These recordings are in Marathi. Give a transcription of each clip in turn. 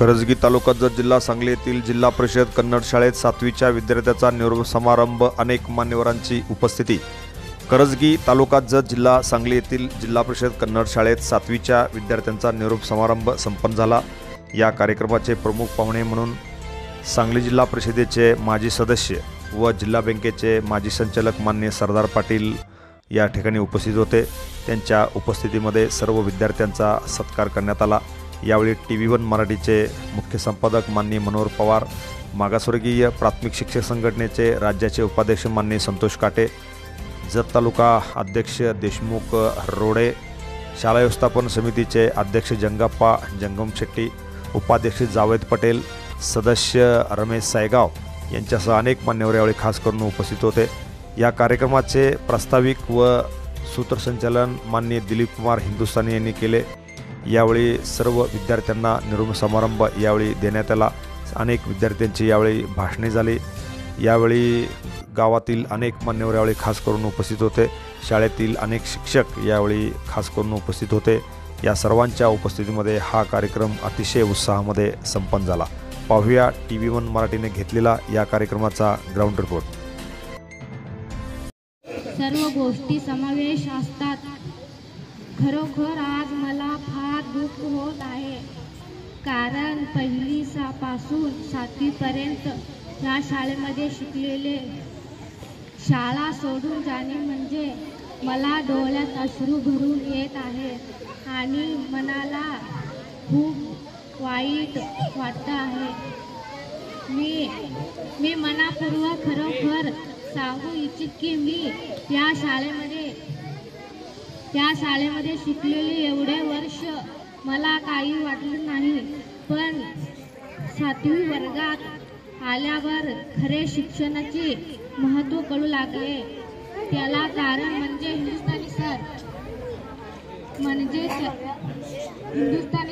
करजगी तालुका जत जिल्हा सांगली येथील जिल्हा परिषद कन्नड शाळेत 7वीच्या विद्यार्थ्यांचा निरोप समारंभ, अनेक मान्यवरांची उपस्थिती। करजगी तालुका जत जिल्हा सांगली येथील जिल्हा परिषद कन्नड शाळेत 7वीच्या विद्यार्थ्यांचा निरोप समारंभ संपन्न झाला। या कार्यक्रमाचे प्रमुख पाहुणे म्हणून सांगली जिल्हा परिषदेचे माजी सदस्य व जिल्हा बँकेचे माजी संचालक मान्य सरदार पाटील या ठिकाणी उपस्थित होते। त्यांच्या उपस्थितीमध्ये सर्व विद्यार्थ्यांचा सत्कार करण्यात आला। यावेळी TV1 मराठीचे मुख्य संपादक माननीय मनोहर पवार, मागासवर्गीय प्राथमिक शिक्षक संघटनेचे राज्याचे उपाध्यक्ष माननीय संतोष काटे, जत तालुका अध्यक्ष देशमुख रोडे, शाळा व्यवस्थापन समितीचे अध्यक्ष जंगप्पा जंगम शेट्टी, उपाध्यक्ष जावेद पटेल, सदस्य रमेश सायगाव यांच्यासह अनेक मान्यवर यावेळी खास करून उपस्थित होते। या कार्यक्रमाचे प्रास्ताविक व सूत्रसंचालन माननीय दिलीप कुमार हिंदुस्तानी यांनी केले। यावेळी सर्व विद्यार्थ्यांना निरोप समारंभ यावेळी देण्यात आला। अनेक विद्यार्थ्यांची यावेळी भाषणे झाली। यावेळी गावातील अनेक मान्यवर यावेळी खास करून उपस्थित होते। शाळेतील अनेक शिक्षक यावेळी खास करून उपस्थित होते। या सर्वांच्या उपस्थितीमध्ये हा कार्यक्रम अतिशय उत्साहामध्ये संपन्न झाला। पाहूया TV1 मराठीने घेतलेला या कार्यक्रमाचा ग्राउंड रिपोर्ट। सर्व गोष्टी समावेश असतात। खरोखर आज मला फार दुःख होत आहे, कारण 1ली पासून 7वी पर्यंत या शाळेमध्ये शिकलेले शाळा सोडून जाणे म्हणजे मला डोळ्यात अश्रू भरून येत आहे आणि मनाला खूप वाईट वाटत आहे। मी मनापूर्वक खरोखर सांगू इच्छित की मी त्या शाळेमध्ये शिकलेले एवढे वर्ष मला काही वाटलं नाही, पण 7वी वर्गात आल्यावर खरे शिक्षणाचे महत्त्व कळू लागले। त्याला कारण म्हणजे हिंदुस्तानी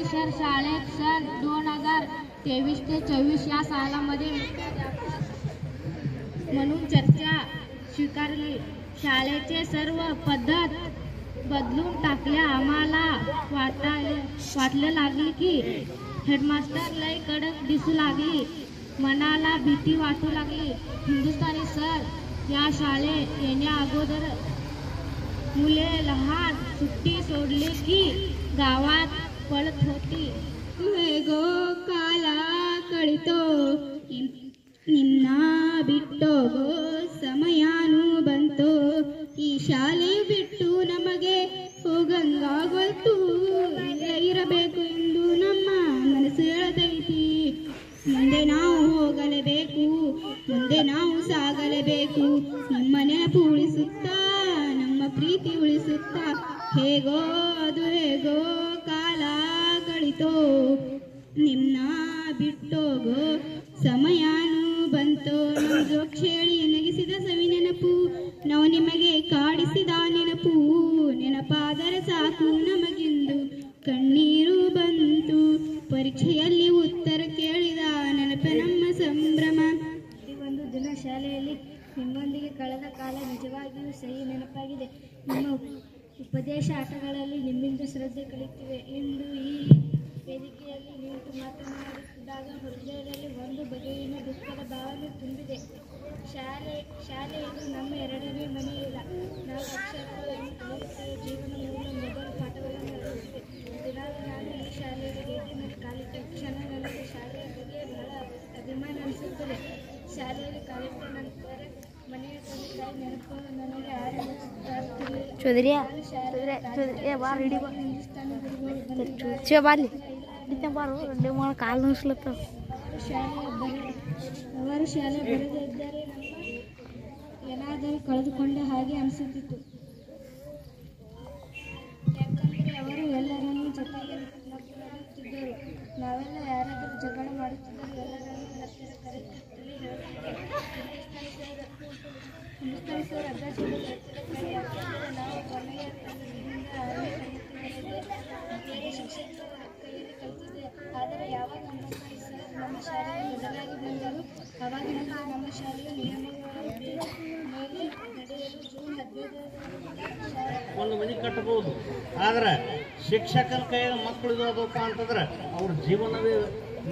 सर शाळेत सन 2023 ते 24 या सालामध्ये म्हणून चर्चा स्वीकारली। शाळेचे सर्व पद्धत बदलून टाकल्या। आम्हाला वाटलं लागली की हेडमास्टर लय कडक दिसू लागली, मनाला भीती वाटू लागली। हिंदुस्तानी सर या शाळेत येण्या अगोदर मुले लहान सुट्टी सोडली की गावात पळत होती। गो काला कळितो निम्ना बिट्टो गो ಸಮಯಾನು ಬಂತು, ಈ ಶಾಲೆ ಬಿಟ್ಟು ನಮಗೆ ಹೋಗಂಗಾಗೋಯ್ತು, ಇಲ್ಲೇ ಇರಬೇಕು ಎಂದು ನಮ್ಮ ಮನಸ್ಸು ಹೇಳತೈತಿ। ಮುಂದೆ ನಾವು ಹೋಗಲೇಬೇಕು, ಮುಂದೆ ನಾವು ಸಾಗಲೇಬೇಕು, ನಿಮ್ಮ ನೆನಪು ಉಳಿಸುತ್ತಾ ನಮ್ಮ ಪ್ರೀತಿ ಉಳಿಸುತ್ತಾ ಹೇಗೋ ಅದು ಹೇಗೋ ಕಾಲ ಕಳಿತೋ, ನಿಮ್ನ ಬಿಟ್ಟೋಗೋ ಸಮಯಾನು ಬಂತು। ನಮ್ಮ ಜೋಕ್ಷೇಳಿ ನಗಿಸಿದ ಸವಿ ನೆನಪು, ನಾವು ನಿಮಗೆ ಕಾಡಿಸಿದ ನೆನಪು, ನೆನಪಾದರೆ ಸಾಕು ನಮಗಿಂದು ಕಣ್ಣೀರು ಬಂತು। ಪರೀಕ್ಷೆಯಲ್ಲಿ ಉತ್ತರ ಕೇಳಿದ ನೆನಪ ನಮ್ಮ ಸಂಭ್ರಮ। ಒಂದು ದಿನ ಶಾಲೆಯಲ್ಲಿ ನಿಮ್ಮೊಂದಿಗೆ ಕಳೆದ ಕಾಲ ನಿಜವಾಗಿಯೂ ಸಹಿ ನೆನಪಾಗಿದೆ। ನಿಮ್ಮ ಉಪದೇಶ ಆಟಗಳಲ್ಲಿ ನಿಮ್ಮಿಂದ ಶ್ರದ್ಧೆ ಕಲಿತಿವೆ। ಇಂದು ಈ ವೇದಿಕೆಯಲ್ಲಿ ನಿಂತು ಮಾತನಾಡುತ್ತಿದ್ದಾಗ ಹೃದಯದಲ್ಲಿ ಒಂದು ಬಗೆಯಿನ ದುಃಖದ ಭಾವನೆ ತುಂಬಿದೆ। ಶಾಲೆ ಇದು ನಮ್ಮ 2ನೇ ಮನೆಯಿಲ್ಲ। ನಾವು ಅಕ್ಷರಗಳನ್ನು ಕಲಿಯುತ್ತೇವೆ, ಜೀವನ ಮೂಲ ಮೊದಲ ಪಾಠಗಳನ್ನು ಕಲಿಯುತ್ತೇವೆ। ದಿನಾಲು ನಾನು ಈ ಶಾಲೆಗೆ ಭೇಟಿ ನೀಡಿ ಕಾಲಿಟ್ಟ ಕ್ಷಣ ನನಗೆ ಶಾಲೆಯ ಬಗ್ಗೆ ಬಹಳ ಅಭಿಮಾನ ಅನಿಸುತ್ತದೆ। ಶಾಲೆಯಲ್ಲಿ ಕಾಲಿಟ್ಟ ನಂತರ ಮನೆಯ ತಂದೆ ತಾಯಿ ನೆನಪು ನನಗೆ ಆರಂಭಿಸುತ್ತಿರಲಿಲ್ಲ। ಅವರು ಶಾಲೆ ಬರದೇ ಇದ್ದರೆ ಏನಾದರೂ ಕಳೆದುಕೊಂಡ ಹಾಗೆ ಅನಿಸುತ್ತಿತ್ತು, ಯಾಕಂದರೆ ಅವರು ಎಲ್ಲರನ್ನೂ ಜೊತೆಗೆ ನಗುತ್ತಿದ್ದರು। ನಾವೆಲ್ಲ ಯಾರಾದರೂ ಜಗಳ ಮಾಡುತ್ತಿದ್ದರೂ ಎಲ್ಲರನ್ನೂ ಹತ್ತಿರ ಕರೆತರಲಿ ಹೇಳುತ್ತಿದ್ದರು। ಹಿಂದೂಸ್ತಾನಿ ಸರ್ ಅಭ್ಯಾಸದಲ್ಲಿ ಹತ್ತಿರ ಕರೆ ಯಾಕಂದರೆ ನಾವು ಕೊನೆಯ ತರಗತಿಯಿಂದ 6ನೇ ತರಗತಿವರೆಗೆ ಶಿಕ್ಷಕರ ಕೈಯಲ್ಲಿ ಕಲಿತಿದ್ದೆ। ಆದರೆ ಯಾವಾಗ ಹಿಂದೂಸ್ತಾನಿ ಸರ್ ನಮ್ಮ ಶಾಲೆಗೆ ಬದಲಾಗಿ ಬಂದರು, ಅವಾಗಿನಿಂದ ನಮ್ಮ ಶಾಲೆಯ ನಿಯಮಗಳ ಮೇಲೆ ನಡೆಯಲು ಜೂನ್ 15 ಒಂದು ಮನೆ ಕಟ್ಟಬಹುದು, ಆದರೆ ಶಿಕ್ಷಕರ ಕೈಯಲ್ಲಿ ಮಕ್ಕಳು ಇರೋದಪ್ಪ ಅಂತಂದ್ರೆ ಅವ್ರ ಜೀವನವೇ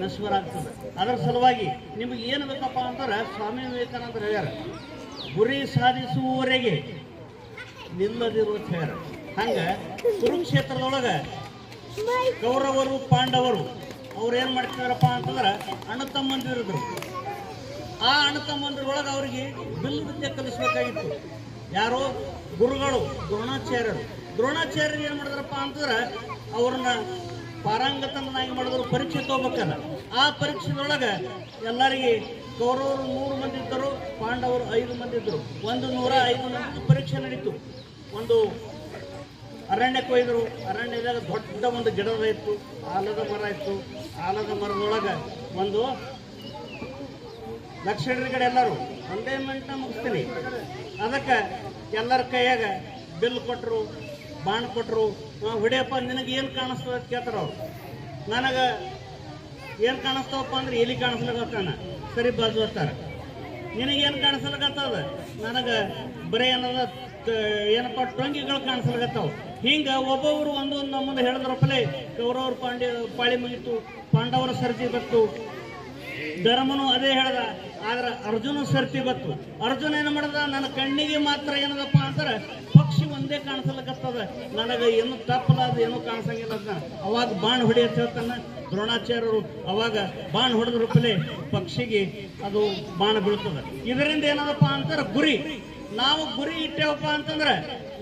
ನಶ್ವರ ಆಗ್ತದೆ. ಅದರ ಸಲುವಾಗಿ ನಿಮಗೆ ಏನು ಬೇಕಪ್ಪ ಅಂದ್ರೆ ಸ್ವಾಮಿ ವಿವೇಕಾನಂದರು ಹೇಳ್ಯಾರ, ಗುರಿ ಸಾಧಿಸುವವರೆಗೆ ನಿಲ್ಲದಿರುವ ಹೇಳ್ಯಾರ. ಹಂಗೆ ಕುರುಕ್ಷೇತ್ರದೊಳಗೆ ಕೌರವರು ಪಾಂಡವರು ಅವ್ರು ಏನು ಮಾಡ್ತಿದಾರಪ್ಪ ಅಂತಂದ್ರೆ ಅಣ್ಣ ತಮ್ಮಂದಿರಿದ್ರು. ಆ ಅಣ್ಣ ತಮ್ಮಂದಿರೊಳಗೆ ಅವರಿಗೆ ಬಿಲ್ಲು ವಿದ್ಯೆ ಕಲಿಸ್ಬೇಕಾಗಿತ್ತು. ಯಾರೋ ಗುರುಗಳು ದ್ರೋಣಾಚಾರ್ಯರು. ದ್ರೋಣಾಚಾರ್ಯರು ಏನು ಮಾಡಿದ್ರಪ್ಪ ಅಂತಂದ್ರೆ ಅವ್ರನ್ನ ಪಾರಂಗತನಾಗಿ ಮಾಡಿದ್ರು. ಪರೀಕ್ಷೆ ತಗೋಬೇಕಲ್ಲ. ಆ ಪರೀಕ್ಷೆದೊಳಗೆ ಎಲ್ಲರಿಗೆ ಕೌರವರು 100 ಮಂದಿ ಇದ್ದರು, ಪಾಂಡವರು 5 ಮಂದಿ ಇದ್ದರು. 105 ಮಂದಿ ಪರೀಕ್ಷೆ ನಡೀತು. ಒಂದು ಅರಣ್ಯಕ್ಕೆ ಹೋಯ್ದರು. ಅರಣ್ಯದಾಗ ದೊಡ್ಡ ಒಂದು ಗಿಡದ ಇತ್ತು, ಆಲದ ಮರ ಇತ್ತು. ಆಲದ ಮರದೊಳಗೆ ಒಂದು ಲಕ್ಷ ಕಡೆ ಎಲ್ಲರೂ ಒಂದೇ ಮಿನಿಟ್ನ ಮುಗಿಸ್ತೀನಿ. ಅದಕ್ಕೆ ಎಲ್ಲರ ಕೈಯಾಗ ಬಿಲ್ ಕೊಟ್ಟರು, ಬಾಣ್ ಕೊಟ್ಟರು. ಹೊಡಿಯಪ್ಪ ನಿನಗೆ ಏನು ಕಾಣಿಸ್ತದೆ ಅಂತ ಕೇಳ್ತಾರ ಅವ್ರು. ನನಗೆ ಏನು ಕಾಣಿಸ್ತಾವಪ್ಪ ಅಂದ್ರೆ ಎಲಿ ಕಾಣಿಸ್ಲಿಕ್ಕತ್ತಾನ. ಸರಿ ಬಾಜು ಹತ್ತಾರ. ನಿನಗೇನು ಕಾಣಿಸ್ಲಿಕ್ಕತ್ತದ? ನನಗೆ ಬರೀ ಏನದ ಏನಪ್ಪ ಟೊಂಗಿಗಳು ಕಾಣಿಸ್ಲಿಕ್ಕತ್ತಾವ. ಹಿಂಗೆ ಒಬ್ಬೊಬ್ರು ಒಂದೊಂದು ನಮ್ಮನ್ನು ಹೇಳಿದ್ರಪ್ಪಲೇ ಕೌರವ್ರ ಪಾಳಿ ಮುಗಿತು, ಪಾಂಡವರ ಸರ್ತಿ ಬತ್ತು. ಧರ್ಮನು ಅದೇ ಹೇಳ್ದ. ಆದ್ರೆ ಅರ್ಜುನ ಸರ್ತಿ ಬತ್ತು. ಅರ್ಜುನ ಏನು ಮಾಡ್ದ? ನನ್ನ ಕಣ್ಣಿಗೆ ಮಾತ್ರ ಏನದಪ್ಪ ಅಂತಾರೆ ಪಕ್ಷಿ ಒಂದೇ ಕಾಣಿಸ್ಲಿಕ್ಕತ್ತದ, ನನಗೆ ಏನು ತಪ್ಪಲ್ಲ, ಅದು ಏನೂ ಕಾಣಿಸಂಗಿಲ್ಲ. ಅದನ್ನ ಅವಾಗ ಬಾಣ್ ಹೊಡಿ ಅಂತ ಹೇಳ್ತಾನೆ ದ್ರೋಣಾಚಾರ್ಯರು. ಅವಾಗ ಬಾಣ್ ಹೊಡೆದ ರೂಪಲೆ ಪಕ್ಷಿಗೆ ಅದು ಬಾಣ ಬೀಳ್ತದೆ. ಇದರಿಂದ ಏನದಪ್ಪ ಅಂತಾರೆ ಗುರಿ. ನಾವು ಗುರಿ ಇಟ್ಟೇವಪ್ಪ ಅಂತಂದ್ರೆ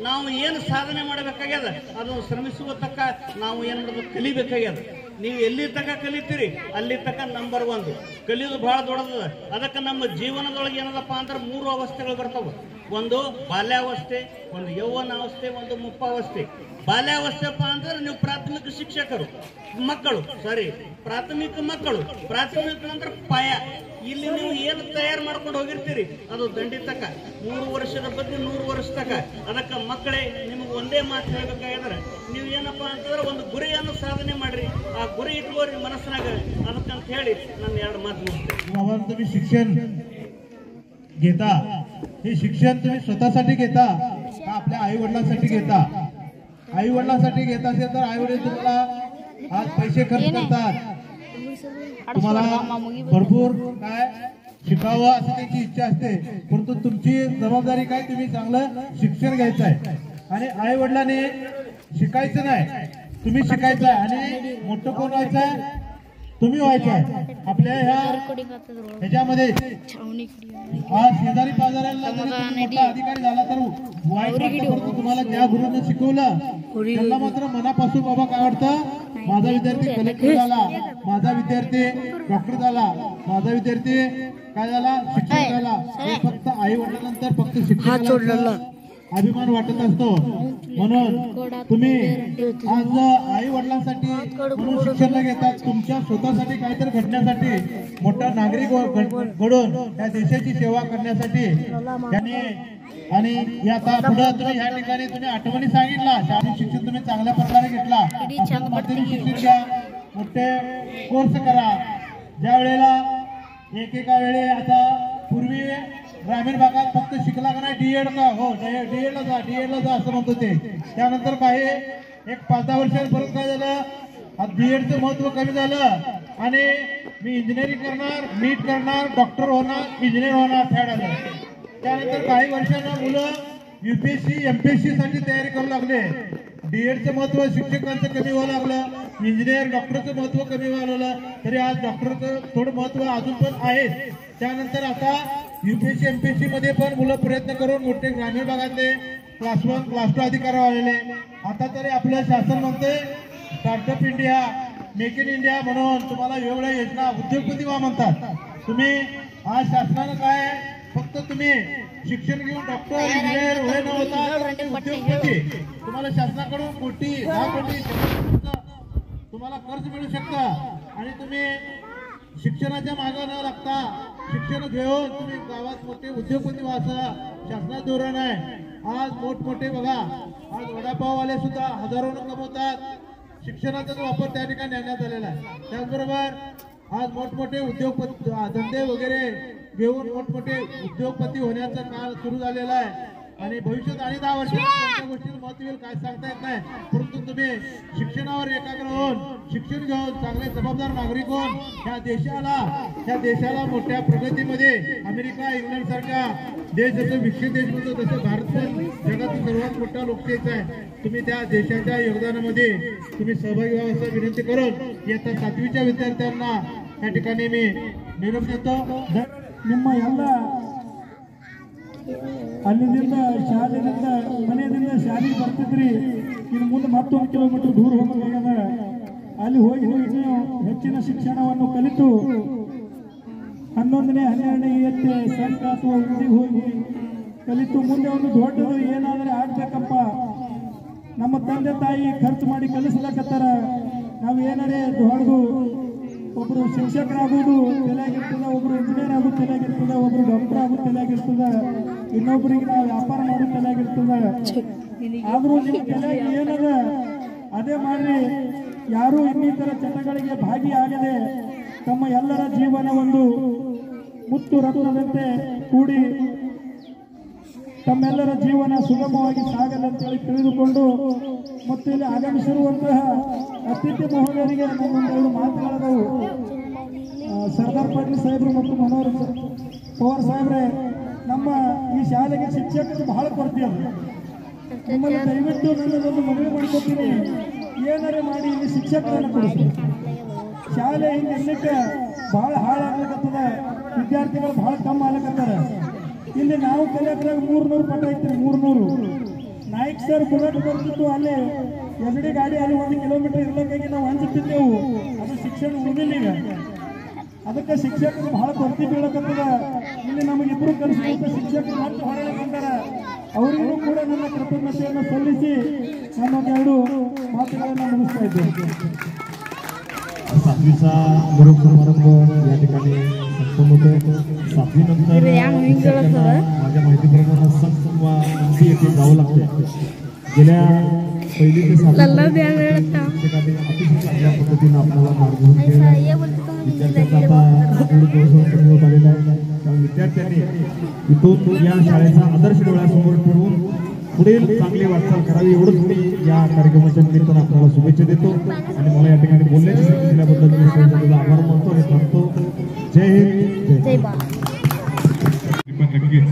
ನಾವು ಏನು ಸಾಧನೆ ಮಾಡಬೇಕಾಗ್ಯದ ಅದು ಶ್ರಮಿಸುವ ತಕ್ಕ ನಾವು ಏನು ಮಾಡೋದು ಕಲಿಬೇಕಾಗ್ಯದ. ನೀವು ಎಲ್ಲಿ ತನಕ ಕಲಿತೀರಿ ಅಲ್ಲಿ ತನಕ ನಂಬರ್ 1. ಕಲಿಯೋದು ಬಹಳ ದೊಡ್ಡದ. ಅದಕ್ಕೆ ನಮ್ಮ ಜೀವನದೊಳಗೆ ಏನದಪ್ಪ ಅಂದ್ರೆ 3 ಅವಸ್ಥೆಗಳು ಬರ್ತವೆ. ಒಂದು ಬಾಲ್ಯಾವಸ್ಥೆ, ಒಂದು ಯೌವನಾವಸ್ಥೆ, ಒಂದು ಮುಪ್ಪಾವಸ್ಥೆ. ಬಾಲ್ಯಾವಸ್ಥೆಪ್ಪ ಅಂದ್ರೆ ನೀವು ಪ್ರಾಥಮಿಕ ಶಿಕ್ಷಕರು ಮಕ್ಕಳು, ಪ್ರಾಥಮಿಕ ಮಕ್ಕಳು. ಪ್ರಾಥಮಿಕ ಅಂದ್ರೆ ಪಾಯ. ಇಲ್ಲಿ ನೀವು ಏನು ತಯಾರು ಮಾಡ್ಕೊಂಡು ಹೋಗಿರ್ತೀರಿ ಅದು ದಂಡಿ ತಕ 3 ವರ್ಷದ ಬಗ್ಗೆ 100 ವರ್ಷ ತಕ. ಅದಕ್ಕೆ ಮಕ್ಕಳೇ ನಿಮಗೆ ಒಂದೇ ಮಾತು ಹೇಳ್ಬೇಕಾದ್ರೆ ನೀವು ಏನಪ್ಪ ಅಂತಂದ್ರೆ ಒಂದು ಗುರಿಯನ್ನು साधने ಮಾಡ್ರಿ. ಆ ಗುರಿ ಇಟ್ಕೋರಿ ಮನಸ್ಸಿನಾಗ. ಅದಕ್ಕಂತ ಹೇಳಿ ನಾನು 2 ಮಾತು ಮುಗಿಸ್ತೇನೆ. तुम्ही शिक्षण घेता, हे शिक्षण तुम्ही स्वतःसाठी घेता का आपल्या आई वडिलांसाठी घेता? आई वडिलांसाठी घेत असेल तर आई वडील तुम्हाला आज पैसे खर्च करतात, तुम्हाला भरपूर काय शिकावं असं त्यांची इच्छा असते. परंतु तुमची जबाबदारी काय, तुम्ही चांगलं शिक्षण घ्यायचं आहे. आणि आई वडिलांनी शिकायचं नाही, तुम्ही शिकायचं आहे. आणि मोठं कोण व्हायचं आहे? तुम्ही व्हायचं आहे. आपल्या ह्याच्यामध्ये आज शेजारी पाजाऱ्याला मोठा अधिकारी झाला तर वाईट वाटतं, परंतु तुम्हाला ज्या गुरुने शिकवलं त्यांना मात्र मनापासून बाबा काय वाटतं, माझा विद्यार्थी कलेक्टर झाला, माझा विद्यार्थी डॉक्टर झाला, माझा विद्यार्थी काय झाला, शिक्षक झाला. हे फक्त आई वडिलांनंतर फक्त शिक्षकाला अभिमान वाटत असतो. म्हणून तुम्ही आज आई वडिलांसाठी म्हणून शिक्षण घेतात, तुमच्या स्वतःसाठी काहीतरी घडण्यासाठी, मोठा नागरिक घडून या देशाची सेवा करण्यासाठी त्यांनी. आणि आता पुढे तुम्ही या ठिकाणी तुम्ही आठवणी सांगितला, शारीरिक शिक्षण तुम्ही चांगल्या प्रकारे घेतला, माध्यमिक शिक्षण घ्या, मोठे कोर्स करा. ज्या वेळेला एकेका वेळे आता पूर्वी ग्रामीण भागात फक्त शिकला का नाही डीएड का, हो डीएडला जा असं म्हणतो ते. त्यानंतर काही एक 5-10 वर्षांपर्यंत काय झालं, बीएडचं महत्व कमी झालं आणि मी इंजिनिअरिंग करणार, नीट करणार, डॉक्टर होणार, इंजिनियर होणार फॅड आलं. त्यानंतर काही वर्षांना मुलं यूपीएससी एमपीएससी साठी तयारी करू लागले. डीएडचं महत्व शिक्षकांचं कमी व्हायला लागलं, इंजिनियर डॉक्टरचं महत्व कमी व्हायला लागलं. तरी आज डॉक्टरचं थोडं महत्व अजून पण आहे. त्यानंतर आता यूपीएससी एमपीएससी मध्ये पण मुलं प्रयत्न करून मोठे ग्रामीण भागातले क्लास 1 क्लास 2 अधिकारी आलेले. आता तरी आपलं शासन म्हणते startup India, make in India म्हणून तुम्हाला वेगवेगळ्या योजना उद्योगपती व्हा म्हणतात. तुम्ही आज शासनानं काय फक्त तुम्ही शिक्षण घेऊन डॉक्टर इंजिनियर होय न होता उद्योगपती, तुम्हाला शासनाकडून 10 कोटी तुम्हाला कर्ज मिळू शकतं. आणि तुम्ही शिक्षणाच्या मागे न लागता शिक्षण घेऊन तुम्ही गावात मोठे उद्योगपती व्हायचं शासनाचं धोरण आहे. आज मोठमोठे बघा, आज वडापाववाले सुद्धा हजारोनं कमवतात. शिक्षणाचा वापर त्या ठिकाणी नेण्यात आलेला आहे. त्याचबरोबर आज मोठमोठे उद्योगपती धंदे वगैरे घेऊन मोठमोठे उद्योगपती होण्याचा काळ सुरू झालेला आहे. आणि भविष्यात आणि 10 वर्षात कोणत्या गोष्टीला महत्त्व येईल काय सांगता येत नाही, परंतु तुम्ही शिक्षणावर एकाग्र होऊन शिक्षण घेऊन चांगले जबाबदार नागरिक होऊन ह्या देशाला मोठ्या प्रगतीमध्ये अमेरिका इंग्लंड सारखा देश जसं विकसित देश म्हणतो तसं भारत पण जगातील सर्वात मोठा लोकशाहीचा आहे. तुम्ही त्या देशाच्या योगदानामध्ये तुम्ही सहभागी व्हावं असं विनंती करून इयत्ता 7वीच्या विद्यार्थ्यांना या ठिकाणी मी निरोप देतो. ನಿಮ್ಮ ಎಲ್ಲ ಅಲ್ಲಿಂದ ಶಾಲೆಯಿಂದ ಮನೆಯಿಂದ ಶಾಲೆಗೆ ಬರ್ತಿದ್ರಿ, ಇನ್ನು ಮುಂದೆ ಮತ್ತೊಂದು ಕಿಲೋಮೀಟರ್ ದೂರ ಹೋಗಬೇಕಾದ. ಅಲ್ಲಿ ಹೋಗಿ ನೀವು ಹೆಚ್ಚಿನ ಶಿಕ್ಷಣವನ್ನು ಕಲಿತು 11ನೇ 12ನೇ ಇಯತ್ತೆ ಸಂಘ ಅಥವಾ ಹುಡುಗಿ ಹೋಗಿ ಕಲಿತು ಮುಂದೆ ಒಂದು ದೊಡ್ಡದು ಏನಾದರೆ ಆಗ್ಬೇಕಪ್ಪ, ನಮ್ಮ ತಂದೆ ತಾಯಿ ಖರ್ಚು ಮಾಡಿ ಕಲಿಸ್ಲಕತ್ತಾರ, ನಾವು ಏನಾರೇ ದೊಡ್ಡದು ಒಬ್ಬರು ಶಿಕ್ಷಕರಾಗೋದು ತಲೆಯಾಗಿರ್ತದೆ, ಒಬ್ಬರು ಇಂಜಿನಿಯರ್ ಆಗೋದು ತಲೆಯಾಗಿರ್ತದೆ, ಒಬ್ಬರು ಡಾಕ್ಟರ್ ಆಗೋದು ತಲೆಯಾಗಿರ್ತದೆ, ಇನ್ನೊಬ್ಬರಿಗೆ ನಾವು ವ್ಯಾಪಾರ ಮಾಡೋದು ತಲೆಯಾಗಿರ್ತದೆ. ಆದರೂ ನಿಮ್ಮ ತಲೆಯಾಗಿ ಏನದ ಅದೇ ಮಾಡ್ರಿ. ಯಾರೂ ಇನ್ನಿತರ ಚಟಗಳಿಗೆ ಭಾಗಿಯಾಗದೆ ತಮ್ಮ ಎಲ್ಲರ ಜೀವನ ಒಂದು ಮುತ್ತು ರತ್ನದಂತೆ ಕೂಡಿ ತಮ್ಮೆಲ್ಲರ ಜೀವನ ಸುಗಮವಾಗಿ ಸಾಗದಂತೇಳಿ ತಿಳಿದುಕೊಂಡು ಮತ್ತು ಇಲ್ಲಿ ಆಗಮಿಸಿರುವಂತಹ ಅತಿಥಿ ಮಹೋದಯರಿಗೆ ನಮ್ಮೊಂದೆರಡು ಮಾತುಗಳದವು. ಸರ್ದಾರ್ ಪಾಟೀಲ್ ಸಾಹೇಬರು ಮತ್ತು ಮನೋಹರ್ ಪವಾರ್ ಸಾಹೇಬ್ರೆ, ನಮ್ಮ ಈ ಶಾಲೆಗೆ ಶಿಕ್ಷಕರು ಬಹಳ ಕೊರತೆ ಅದ. ನಿಮ್ಮಲ್ಲಿ ದಯವಿಟ್ಟು ನನ್ನದೊಂದು ಮನವಿ ಮಾಡ್ಕೊತೀನಿ, ಏನಾರೇ ಮಾಡಿ ಇಲ್ಲಿ ಶಿಕ್ಷಕರನ್ನು ಕೊಡಿಸಿ. ಶಾಲೆ ಹಿಂಗೆ ಇರ್ಲಿಕ್ಕೆ ಬಹಳ ಹಾಳಾಗ್ಲಿಕ್ಕತ್ತದ, ವಿದ್ಯಾರ್ಥಿಗಳು ಬಹಳ ಕಮ್ಮಿ ಆಗ್ಲಿಕ್ಕತ್ತಾರ. ಇಲ್ಲಿ ನಾವು ಕಲಿಯೋದ್ರಾಗ 300 ಪಟ ಐತ್ರಿ, 300. ನಾಯ್ಕ್ ಸರ್ ಬುಲೆಟ್ ಬರ್ತಿತ್ತು, ಅಲ್ಲಿ ಎಸಡಿ ಗಾಡಿ ಅಲ್ಲಿ 1 ಕಿಲೋಮೀಟರ್ ಇರ್ಲಿಕ್ಕಾಗಿ ನಾವು ಹಂಚುತ್ತಿದ್ದೆವು. ಅದು ಶಿಕ್ಷಣ ಉಳಿದಿಲ್ಲ ಈಗ. ಅದಕ್ಕೆ ಶಿಕ್ಷಕರು ಬಹಳ ಕೊರತೆ ಬೀಳಕತ್ತದ. ಇಲ್ಲಿ ನಮಗಿಬ್ರು ಕಲಿಸುವಂತ ಶಿಕ್ಷಕರು ಮತ್ತೆ ಹೊರಗೆ ಬಂದಾರ, ಅವರಿಗೂ ಕೂಡ ನನ್ನ ಕೃತಜ್ಞತೆಯನ್ನು ಸಲ್ಲಿಸಿ ನನ್ನೊಂದೆರಡು ಮಾತುಗಳನ್ನು ಮುಗಿಸ್ತಾ ಇದ್ದೇನೆ. 7वीचा निरोप समारंभ या ठिकाणी संपन्न होतो. 7वी नंतर माझ्या माहितीप्रमाणे संत किंवा एमपी येथे जावं लागते. गेल्या 1ली ते 7वी शिक्षकांनी अतिशय चांगल्या पद्धतीने आपल्याला मार्गदर्शन केलं. विद्यार्थ्यांचा आता थोडं दिवस होत आलेला आहे, त्यामुळे विद्यार्थ्यांनी इथून या शाळेचा आदर्श डोळ्यासमोर ठेवून पुढील चांगली वाटचाल करावी एवढंच मी या कार्यक्रमाच्या निमित्तानं आपल्याला शुभेच्छा देतो. आणि मला या ठिकाणी बोलण्याची संधी दिल्याबद्दल मी तुझा आभार मानतो आणि थांबतो. जय हिंद, जय भारत. पण नक्कीच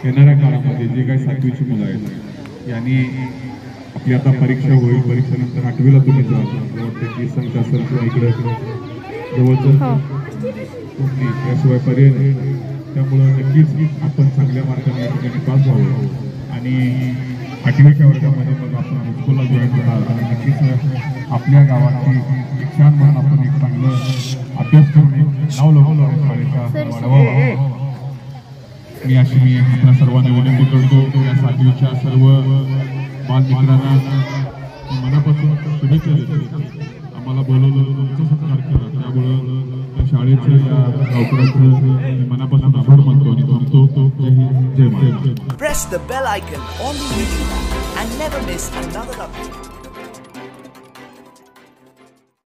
येणाऱ्या काळामध्ये जे काही 7वीची मुलं आहेत यांनी आपली आता परीक्षा होईल, परीक्षेनंतर 8वीला तुम्ही जा, वाटतं की संघ असेल किंवा इकडे जवळचं याशिवाय पर्याय नाही. त्यामुळं नक्कीच आपण चांगल्या मार्गाने या ठिकाणी पास व्हावं आणि 8वीच्या वर्गामध्ये मग आपण हायस्कूलला जॉईन कराल आणि नक्कीच आपल्या गावाची एक छान म्हणून आपण एक चांगलं अभ्यास करून एक नाव लवकर शाळेचा वाढवावा. मी आपल्या सर्वांना विनंती करतो. या 7वीच्या सर्व बालमित्रांना मनापासून शुभेच्छा देतो. आम्हाला बोलवलं, तुमचं सत्कार केला, त्यामुळं त्या शाळेचं या गावकऱ्याचं मनापासून आभार मानतो आणि थांबतो. जय हिंद, जय Maharashtra. Press the bell icon on the YouTube app and never miss another update.